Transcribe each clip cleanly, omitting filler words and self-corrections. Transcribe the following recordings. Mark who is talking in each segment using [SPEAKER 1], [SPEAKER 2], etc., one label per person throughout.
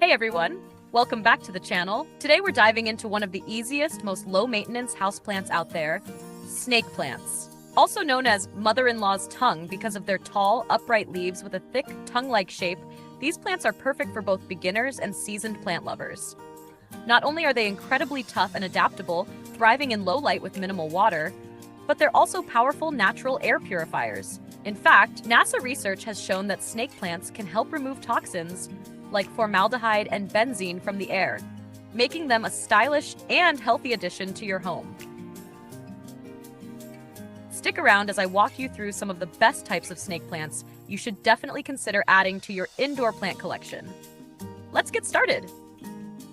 [SPEAKER 1] Hey everyone, welcome back to the channel. Today we're diving into one of the easiest, most low-maintenance houseplants out there, snake plants. Also known as mother-in-law's tongue because of their tall, upright leaves with a thick, tongue-like shape, these plants are perfect for both beginners and seasoned plant lovers. Not only are they incredibly tough and adaptable, thriving in low light with minimal water, but they're also powerful natural air purifiers. In fact, NASA research has shown that snake plants can help remove toxins like formaldehyde and benzene from the air, making them a stylish and healthy addition to your home. Stick around as I walk you through some of the best types of snake plants you should definitely consider adding to your indoor plant collection. Let's get started.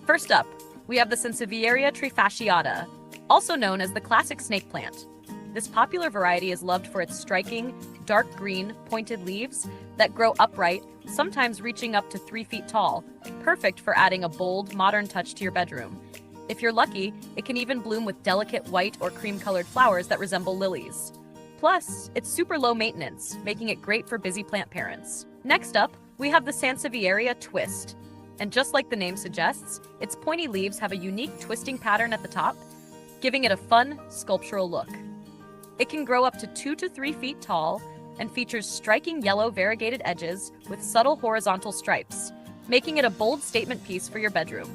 [SPEAKER 1] First up, we have the Sansevieria Trifasciata, also known as the classic snake plant. This popular variety is loved for its striking, dark green, pointed leaves that grow upright, sometimes reaching up to 3 feet tall, perfect for adding a bold, modern touch to your bedroom. If you're lucky, it can even bloom with delicate white or cream-colored flowers that resemble lilies. Plus, it's super low maintenance, making it great for busy plant parents. Next up, we have the Sansevieria Twist. And just like the name suggests, its pointy leaves have a unique twisting pattern at the top, giving it a fun, sculptural look. It can grow up to 2 to 3 feet tall and features striking yellow variegated edges with subtle horizontal stripes, making it a bold statement piece for your bedroom.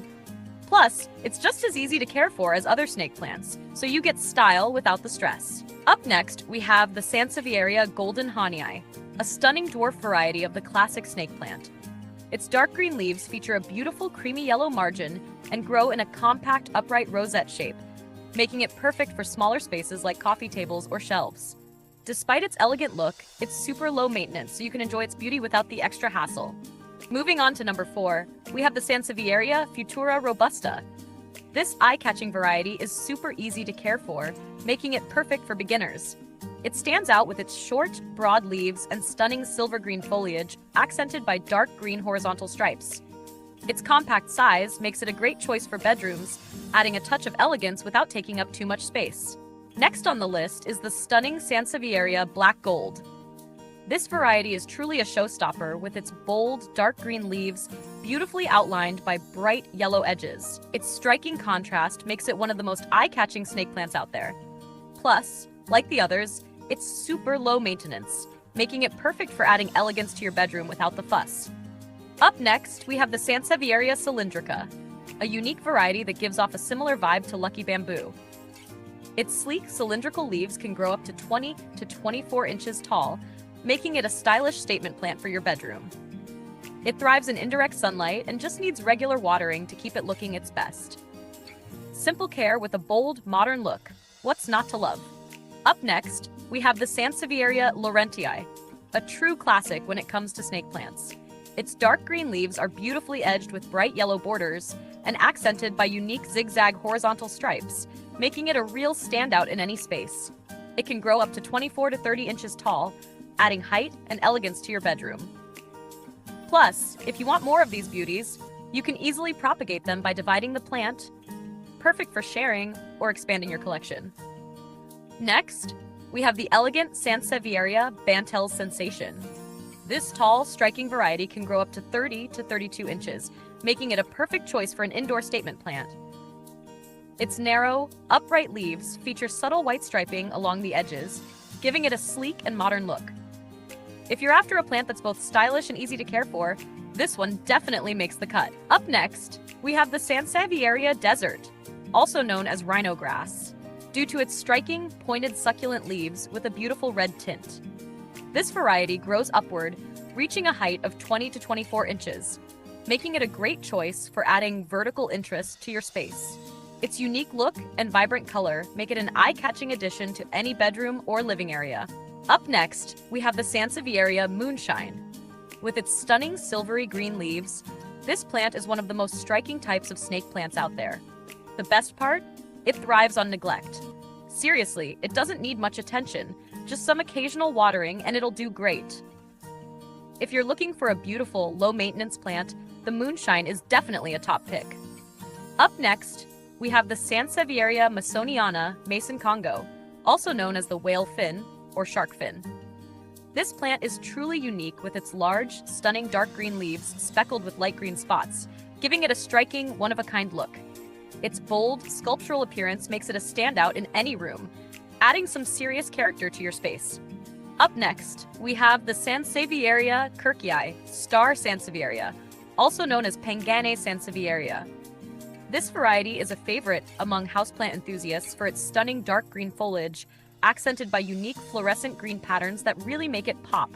[SPEAKER 1] Plus, it's just as easy to care for as other snake plants, so you get style without the stress. Up next, we have the Sansevieria golden Hani, a stunning dwarf variety of the classic snake plant. Its dark green leaves feature a beautiful creamy yellow margin and grow in a compact upright rosette shape, making it perfect for smaller spaces like coffee tables or shelves. Despite its elegant look, it's super low maintenance, so you can enjoy its beauty without the extra hassle. Moving on to number 4, we have the Sansevieria Futura Robusta. This eye-catching variety is super easy to care for, making it perfect for beginners. It stands out with its short, broad leaves and stunning silver-green foliage, accented by dark green horizontal stripes. Its compact size makes it a great choice for bedrooms, adding a touch of elegance without taking up too much space. Next on the list is the stunning Sansevieria Black Gold. This variety is truly a showstopper with its bold, dark green leaves, beautifully outlined by bright yellow edges. Its striking contrast makes it one of the most eye-catching snake plants out there. Plus, like the others, it's super low maintenance, making it perfect for adding elegance to your bedroom without the fuss. Up next, we have the Sansevieria Cylindrica, a unique variety that gives off a similar vibe to lucky bamboo. Its sleek, cylindrical leaves can grow up to 20 to 24 inches tall, making it a stylish statement plant for your bedroom. It thrives in indirect sunlight and just needs regular watering to keep it looking its best. Simple care with a bold, modern look. What's not to love? Up next, we have the Sansevieria Lorenti, a true classic when it comes to snake plants. Its dark green leaves are beautifully edged with bright yellow borders and accented by unique zigzag horizontal stripes, making it a real standout in any space. It can grow up to 24 to 30 inches tall, adding height and elegance to your bedroom. Plus, if you want more of these beauties, you can easily propagate them by dividing the plant, perfect for sharing or expanding your collection. Next, we have the elegant Sansevieria Bantel's Sensation. This tall, striking variety can grow up to 30 to 32 inches, making it a perfect choice for an indoor statement plant. Its narrow, upright leaves feature subtle white striping along the edges, giving it a sleek and modern look. If you're after a plant that's both stylish and easy to care for, this one definitely makes the cut. Up next, we have the Sansevieria Desert, also known as rhino grass, due to its striking, pointed succulent leaves with a beautiful red tint. This variety grows upward, reaching a height of 20 to 24 inches, making it a great choice for adding vertical interest to your space. Its unique look and vibrant color make it an eye-catching addition to any bedroom or living area. Up next, we have the Sansevieria moonshine. With its stunning silvery green leaves, this plant is one of the most striking types of snake plants out there. The best part? It thrives on neglect. Seriously, it doesn't need much attention, just some occasional watering and it'll do great. If you're looking for a beautiful, low-maintenance plant, the moonshine is definitely a top pick. Up next, we have the Sansevieria masoniana Mason Congo, also known as the whale fin or shark fin. This plant is truly unique with its large, stunning dark green leaves speckled with light green spots, giving it a striking, one-of-a-kind look. Its bold, sculptural appearance makes it a standout in any room, adding some serious character to your space. Up next, we have the Sansevieria Kirkii, Star Sansevieria, also known as Pangane Sansevieria. This variety is a favorite among houseplant enthusiasts for its stunning dark green foliage, accented by unique fluorescent green patterns that really make it pop.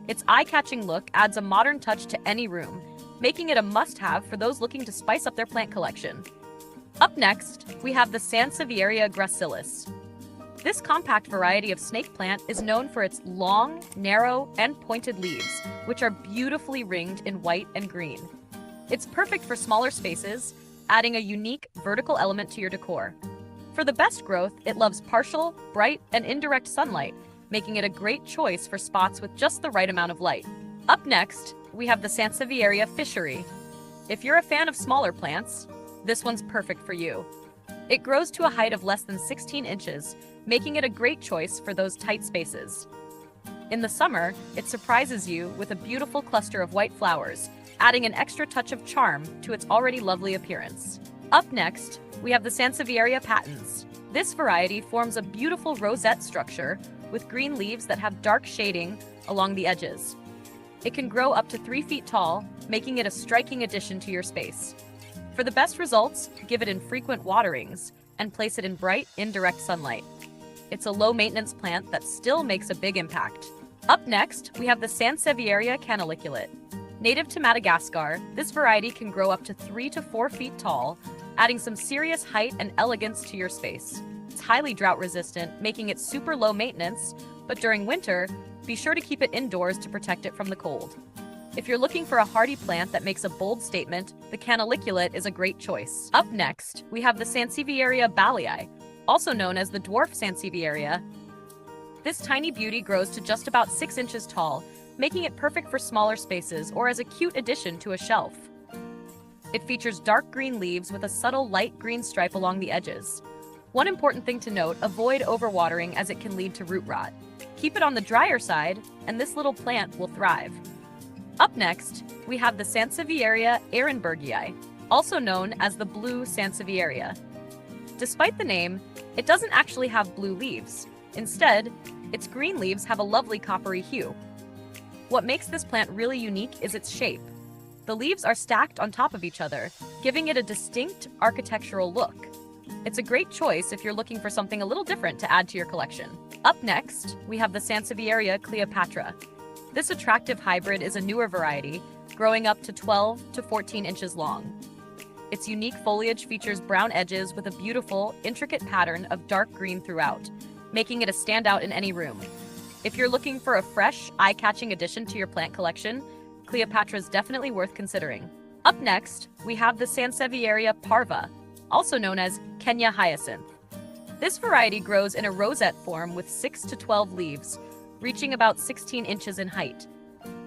[SPEAKER 1] Its eye-catching look adds a modern touch to any room, making it a must-have for those looking to spice up their plant collection. Up next, we have the Sansevieria Gracilis. This compact variety of snake plant is known for its long, narrow, and pointed leaves, which are beautifully ringed in white and green. It's perfect for smaller spaces, adding a unique vertical element to your decor. For the best growth, it loves partial, bright, and indirect sunlight, making it a great choice for spots with just the right amount of light. Up next, we have the Sansevieria Fishery. If you're a fan of smaller plants, this one's perfect for you. It grows to a height of less than 16 inches, making it a great choice for those tight spaces. In the summer, it surprises you with a beautiful cluster of white flowers, adding an extra touch of charm to its already lovely appearance. Up next, we have the Sansevieria Patents. This variety forms a beautiful rosette structure with green leaves that have dark shading along the edges. It can grow up to 3 feet tall, making it a striking addition to your space. For the best results, give it infrequent waterings and place it in bright, indirect sunlight. It's a low-maintenance plant that still makes a big impact. Up next, we have the Sansevieria Canaliculate. Native to Madagascar, this variety can grow up to 3 to 4 feet tall, adding some serious height and elegance to your space. It's highly drought-resistant, making it super low maintenance, but during winter, be sure to keep it indoors to protect it from the cold. If you're looking for a hardy plant that makes a bold statement, the Canaliculate is a great choice. Up next, we have the Sansevieria Bal, also known as the dwarf Sansevieria. This tiny beauty grows to just about 6 inches tall, making it perfect for smaller spaces or as a cute addition to a shelf. It features dark green leaves with a subtle light green stripe along the edges. One important thing to note, avoid overwatering as it can lead to root rot. Keep it on the drier side, and this little plant will thrive. Up next, we have the Sansevieria Ehrenbergii, also known as the blue Sansevieria. Despite the name, it doesn't actually have blue leaves. Instead, its green leaves have a lovely coppery hue. What makes this plant really unique is its shape. The leaves are stacked on top of each other, giving it a distinct architectural look. It's a great choice if you're looking for something a little different to add to your collection. Up next, we have the Sansevieria Cleopatra. This attractive hybrid is a newer variety, growing up to 12 to 14 inches long. Its unique foliage features brown edges with a beautiful, intricate pattern of dark green throughout, making it a standout in any room. If you're looking for a fresh, eye-catching addition to your plant collection, Cleopatra is definitely worth considering. Up next, we have the Sansevieria Parva, also known as Kenya hyacinth. This variety grows in a rosette form with 6 to 12 leaves, reaching about 16 inches in height.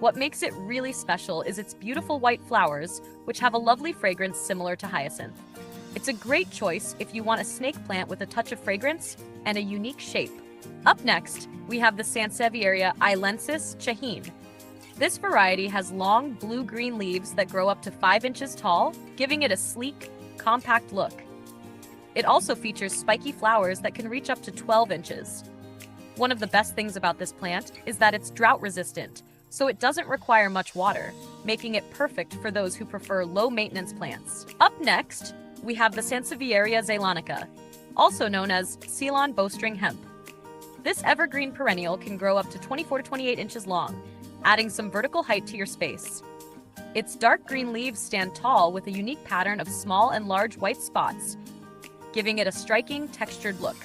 [SPEAKER 1] What makes it really special is its beautiful white flowers, which have a lovely fragrance similar to hyacinth. It's a great choice if you want a snake plant with a touch of fragrance and a unique shape. Up next, we have the Sansevieria Eylens Chahen. This variety has long blue-green leaves that grow up to 5 inches tall, giving it a sleek, compact look. It also features spiky flowers that can reach up to 12 inches. One of the best things about this plant is that it's drought-resistant, so it doesn't require much water, making it perfect for those who prefer low-maintenance plants. Up next, we have the Sansevieria Zeylanica, also known as Ceylon bowstring hemp. This evergreen perennial can grow up to 24 to 28 inches long, adding some vertical height to your space. Its dark green leaves stand tall with a unique pattern of small and large white spots, giving it a striking, textured look.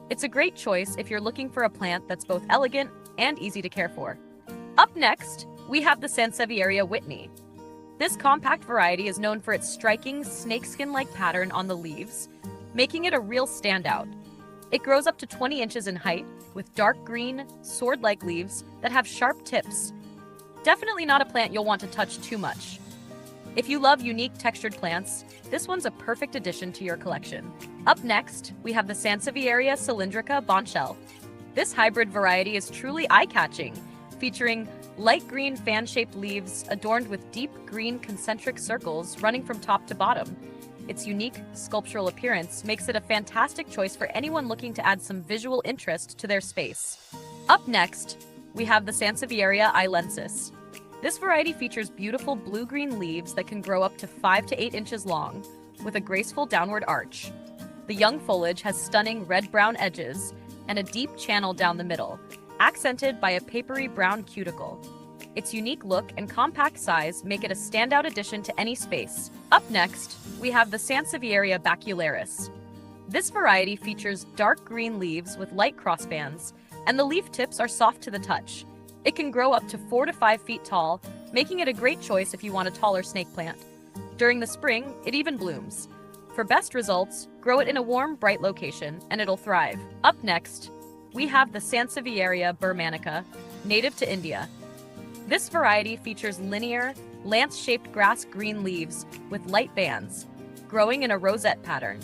[SPEAKER 1] It's a great choice if you're looking for a plant that's both elegant and easy to care for. Up next, we have the Sansevieria Whitney. This compact variety is known for its striking, snakeskin-like pattern on the leaves, making it a real standout. It grows up to 20 inches in height, with dark green, sword-like leaves that have sharp tips. Definitely not a plant you'll want to touch too much. If you love unique textured plants, this one's a perfect addition to your collection. Up next, we have the Sansevieria Cylindrica bombshell. This hybrid variety is truly eye-catching, featuring light green fan-shaped leaves adorned with deep green concentric circles running from top to bottom. Its unique sculptural appearance makes it a fantastic choice for anyone looking to add some visual interest to their space. Up next, we have the Sansevieria Eylens. This variety features beautiful blue-green leaves that can grow up to 5 to 8 inches long, with a graceful downward arch. The young foliage has stunning red-brown edges and a deep channel down the middle, accented by a papery brown cuticle. Its unique look and compact size make it a standout addition to any space. Up next, we have the Sansevieria Bacularis. This variety features dark green leaves with light crossbands, and the leaf tips are soft to the touch. It can grow up to 4 to 5 feet tall, making it a great choice if you want a taller snake plant. During the spring, it even blooms. For best results, grow it in a warm, bright location, and it'll thrive. Up next, we have the Sansevieria Burmanica, native to India. This variety features linear, lance-shaped grass green leaves with light bands, growing in a rosette pattern.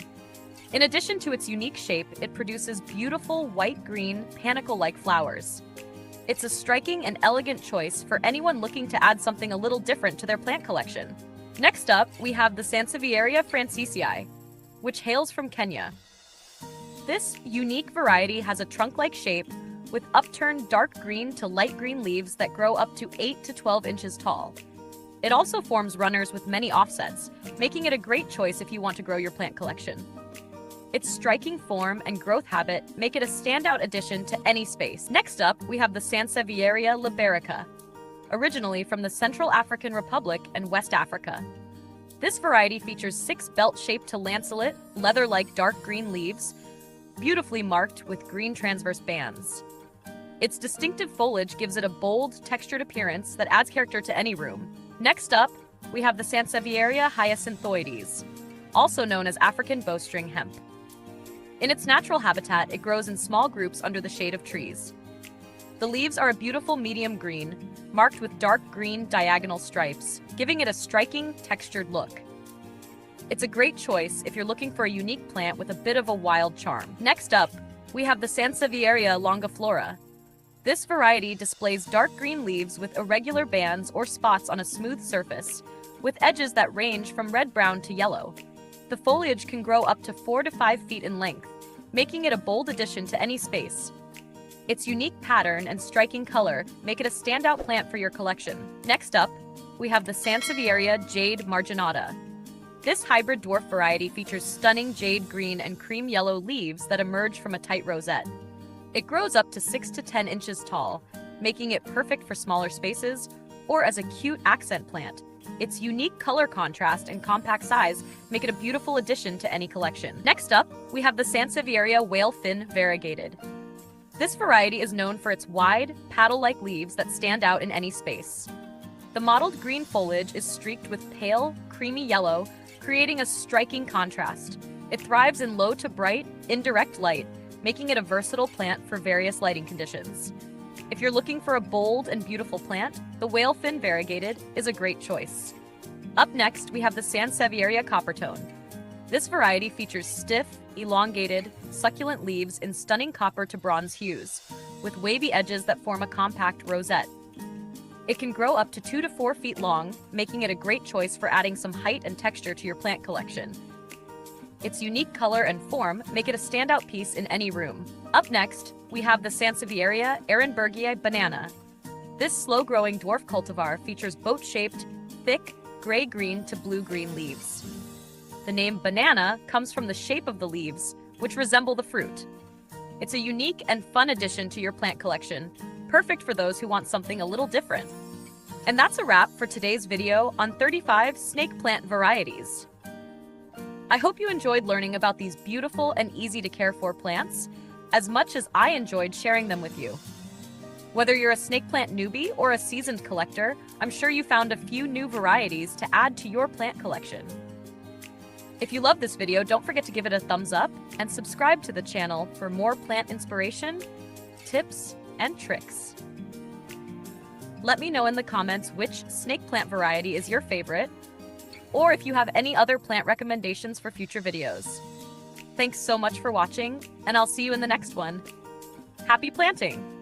[SPEAKER 1] In addition to its unique shape, it produces beautiful white-green, panicle-like flowers. It's a striking and elegant choice for anyone looking to add something a little different to their plant collection. Next up, we have the Sansevieria Francesi, which hails from Kenya. This unique variety has a trunk-like shape with upturned dark green to light green leaves that grow up to 8 to 12 inches tall. It also forms runners with many offsets, making it a great choice if you want to grow your plant collection. Its striking form and growth habit make it a standout addition to any space. Next up, we have the Sansevieria Liberica, originally from the Central African Republic and West Africa. This variety features 6 belt-shaped to lanceolate, leather-like dark green leaves, beautifully marked with green transverse bands. Its distinctive foliage gives it a bold, textured appearance that adds character to any room. Next up, we have the Sansevieria hyacinthoides, also known as African bowstring hemp. In its natural habitat, it grows in small groups under the shade of trees. The leaves are a beautiful medium green, marked with dark green diagonal stripes, giving it a striking, textured look. It's a great choice if you're looking for a unique plant with a bit of a wild charm. Next up, we have the Sansevieria longiflora. This variety displays dark green leaves with irregular bands or spots on a smooth surface, with edges that range from red-brown to yellow. The foliage can grow up to 4 to 5 feet in length, making it a bold addition to any space. Its unique pattern and striking color make it a standout plant for your collection. Next up, we have the Sansevieria jade marginata. This hybrid dwarf variety features stunning jade green and cream yellow leaves that emerge from a tight rosette. It grows up to 6 to 10 inches tall, making it perfect for smaller spaces or as a cute accent plant. Its unique color contrast and compact size make it a beautiful addition to any collection. Next up, we have the Sansevieria whale fin variegated. This variety is known for its wide, paddle-like leaves that stand out in any space. The mottled green foliage is streaked with pale, creamy yellow, creating a striking contrast. It thrives in low to bright, indirect light, making it a versatile plant for various lighting conditions. If you're looking for a bold and beautiful plant, the whale fin variegated is a great choice. Up next, we have the Sansevieria Coppertone. This variety features stiff, elongated, succulent leaves in stunning copper to bronze hues, with wavy edges that form a compact rosette. It can grow up to 2 to 4 feet long, making it a great choice for adding some height and texture to your plant collection. Its unique color and form make it a standout piece in any room. Up next, we have the Sansevieria Ehrenbergii banana. This slow-growing dwarf cultivar features boat-shaped, thick, gray-green to blue-green leaves. The name banana comes from the shape of the leaves, which resemble the fruit. It's a unique and fun addition to your plant collection, perfect for those who want something a little different. And that's a wrap for today's video on 35 snake plant varieties. I hope you enjoyed learning about these beautiful and easy to care for plants as much as I enjoyed sharing them with you. Whether you're a snake plant newbie or a seasoned collector, I'm sure you found a few new varieties to add to your plant collection. If you love this video, don't forget to give it a thumbs up and subscribe to the channel for more plant inspiration, tips, and tricks. Let me know in the comments which snake plant variety is your favorite, or if you have any other plant recommendations for future videos. Thanks so much for watching, and I'll see you in the next one. Happy planting!